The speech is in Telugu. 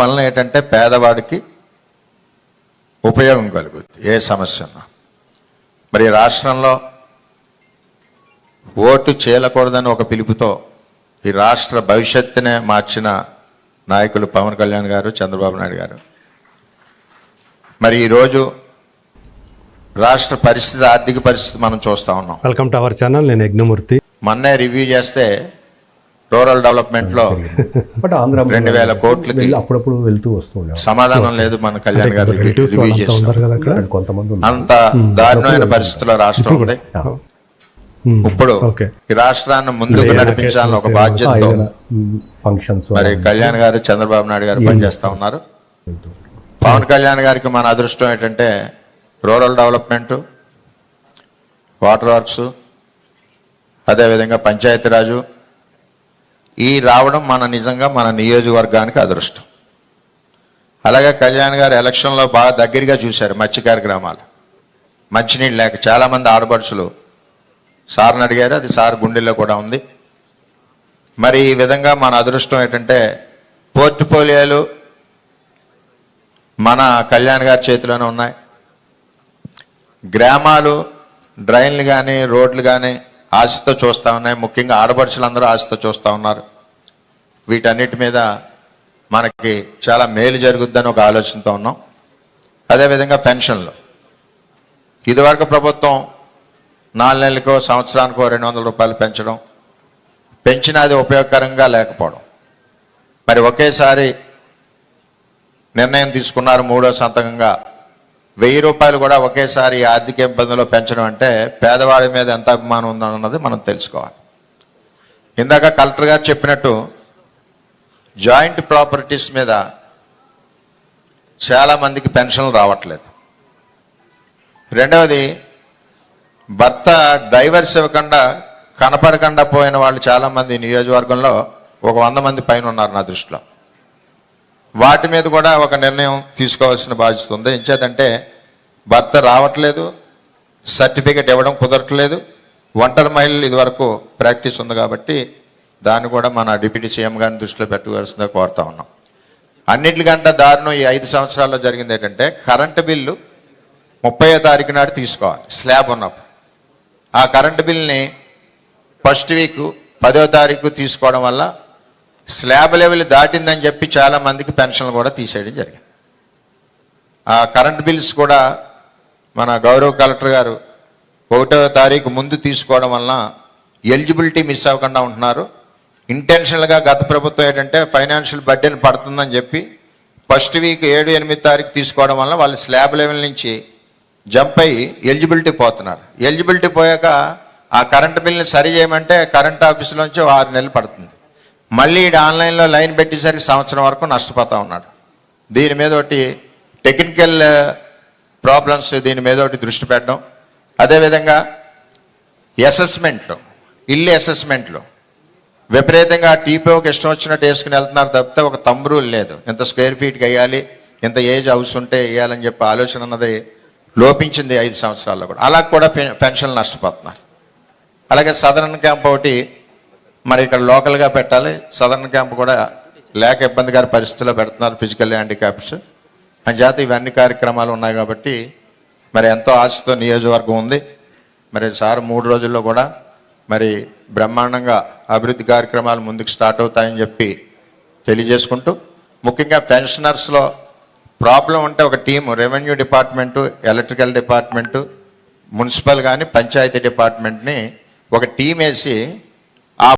వలన ఏంటంటే పేదవాడికి ఉపయోగం కలుగుతుంది ఏ సమస్య ఉన్నా. మరి రాష్ట్రంలో ఓటు చేయకూడదని ఒక పిలుపుతో ఈ రాష్ట్ర భవిష్యత్తునే మార్చిన నాయకులు పవన్ కళ్యాణ్ గారు, చంద్రబాబు నాయుడు గారు. మరి ఈరోజు రాష్ట్ర పరిస్థితి, ఆర్థిక పరిస్థితి మనం చూస్తూ ఉన్నాం. Welcome to our channel. నేను యజ్ఞమూర్తి. మొన్నే రివ్యూ చేస్తే రూరల్ డెవలప్మెంట్ లో 2000 కోట్లకి అప్పుడప్పుడు వెళ్తూ వస్తుండే సమాధానం లేదు. మన కళ్యాణ్ గారు రివ్యూ చేస్తారు. అంత దారుణమైన పరిస్థితుల్లో రాష్ట్రం ఉంది. ఇప్పుడు ఈ రాష్ట్రాన్ని ముందుకు నడిపించాలని ఒక బాధ్యతతో ఫంక్షన్స్ మరి కళ్యాణ్ గారు, చంద్రబాబు నాయుడు గారు పనిచేస్తా ఉన్నారు. పవన్ కళ్యాణ్ గారికి మన అదృష్టం ఏంటంటే రూరల్ డెవలప్మెంట్, వాటర్ వర్క్స్, అదేవిధంగా పంచాయతీరాజు ఈ రావడం నిజంగా మన నియోజకవర్గానికి అదృష్టం. అలాగే కళ్యాణ్ గారు ఎలక్షన్లో బాగా దగ్గరగా చూశారు మత్స్యకార గ్రామాలు. మంచినీళ్ళు లేక చాలామంది ఆడపడుచులు సార్ని అడిగారు. అది సార్ గుండెల్లో కూడా ఉంది. మరి ఈ విధంగా మన అదృష్టం ఏంటంటే పోర్ట్ఫోలియోలు మన కళ్యాణ్ గారి చేతిలోనే ఉన్నాయి. గ్రామాలు డ్రైన్లు కానీ రోడ్లు కానీ ఆశతో చూస్తూ ఉన్నాయి. ముఖ్యంగా ఆడపడుచులందరూ ఆశతో చూస్తూ ఉన్నారు. వీటన్నిటి మీద మనకి చాలా మేలు జరుగుద్దని ఒక ఆలోచనతో ఉన్నాం. అదేవిధంగా పెన్షన్లు ఇదివరకు ప్రభుత్వం 4 నెలలకో సంవత్సరానికో 200 రూపాయలు పెంచడం, పెంచినా అది ఉపయోగకరంగా లేకపోవడం. మరి ఒకేసారి నిర్ణయం తీసుకున్నారు 3వ సంతకంగా 1000 రూపాయలు కూడా ఒకేసారి ఆర్థిక ఇబ్బందుల్లో పెంచడం అంటే పేదవాడి మీద ఎంత అభిమానం ఉందన్నది మనం తెలుసుకోవాలి. ఇందాక కలెక్టర్ గారు చెప్పినట్టు జాయింట్ ప్రాపర్టీస్ మీద చాలామందికి పెన్షన్లు రావట్లేదు. రెండవది, భర్త డైవర్స్ ఇవ్వకుండా కనపడకుండా పోయిన వాళ్ళు చాలామంది నియోజకవర్గంలో ఒక 100 మంది పైన ఉన్నారు నా దృష్టిలో. వాటి మీద కూడా ఒక నిర్ణయం తీసుకోవాల్సిన బాధ్యత ఉంది. ఎంచేతంటే భర్త రావట్లేదు, సర్టిఫికెట్ ఇవ్వడం కుదరట్లేదు. ఒంటరి మహిళలు ఇదివరకు ప్రాక్టీస్ ఉంది కాబట్టి దాన్ని కూడా మన డిప్యూటీ సీఎం గారిని దృష్టిలో పెట్టవలసిందిగా కోరుతా ఉన్నాం. అన్నిటికంటే దారుణం ఈ 5 సంవత్సరాల్లో జరిగింది ఏంటంటే కరెంటు బిల్లు 30వ తారీఖు నాడు తీసుకోవాలి స్లాబ్ ఉన్నప్పుడు. ఆ కరెంటు బిల్ని ఫస్ట్ వీక్ 10వ తారీఖు తీసుకోవడం వల్ల స్లాబ్ లెవెల్ దాటిందని చెప్పి చాలామందికి పెన్షన్లు కూడా తీసేయడం జరిగింది. ఆ కరెంట్ బిల్స్ కూడా మన గౌరవ కలెక్టర్ గారు 1వ తారీఖు ముందు తీసుకోవడం వలన ఎలిజిబిలిటీ మిస్ అవ్వకుండా ఉంటున్నారు. ఇంటెన్షనల్గా గత ప్రభుత్వం ఏంటంటే ఫైనాన్షియల్ బర్డెన్ పడుతుందని చెప్పి ఫస్ట్ వీక్ 7, 8 తారీఖు తీసుకోవడం వల్ల వాళ్ళు స్లాబ్ లెవెల్ నుంచి జంప్ అయ్యి ఎలిజిబిలిటీ పోతున్నారు. ఎలిజిబిలిటీ పోయాక ఆ కరెంట్ బిల్ని సరి చేయమంటే కరెంట్ ఆఫీసులోంచి 6 నెలలు పడుతుంది. మళ్ళీ ఆన్లైన్లో లైన్ పెట్టేసరికి సంవత్సరం వరకు నష్టపోతూ ఉన్నాడు. దీని మీద ఒకటి టెక్నికల్ ప్రాబ్లమ్స్, దీని మీద ఒకటి దృష్టి పెట్టడం. అదేవిధంగా అసెస్మెంట్లో, ఇల్లు అసెస్మెంట్లో విపరీతంగా టీపీఓకి ఇష్టం వచ్చినట్టు వేసుకుని వెళ్తున్నారు తప్పితే ఒక థంబ్ రూల్ లేదు. ఇంత స్క్వేర్ ఫీట్కి వేయాలి, ఇంత ఏజ్ హౌస్ ఉంటే వేయాలని చెప్పి ఆలోచన అన్నది లోపించింది 5 సంవత్సరాల్లో కూడా. అలా కూడా పెన్షన్లు నష్టపోతున్నారు. అలాగే సదరన్ క్యాంప్ ఒకటి మరి ఇక్కడ లోకల్గా పెట్టాలి. సదరన్ క్యాంప్ కూడా లేక ఇబ్బందికర పరిస్థితుల్లో పెడుతున్నారు ఫిజికల్ హ్యాండిక్యాప్స్ అని చేత ఇవన్నీ కార్యక్రమాలు ఉన్నాయి కాబట్టి మరి ఎంతో ఆశతో నియోజకవర్గం ఉంది. మరి సార్ 3 రోజుల్లో కూడా మరి బ్రహ్మాండంగా అభివృద్ధి కార్యక్రమాలు ముందుకు స్టార్ట్ అవుతాయని చెప్పి తెలియజేసుకుంటూ, ముఖ్యంగా పెన్షనర్స్లో ప్రాబ్లం ఉంటే ఒక team, revenue department, electrical department, municipal కానీ పంచాయతీ డిపార్ట్మెంట్ని ఒక టీం వేసి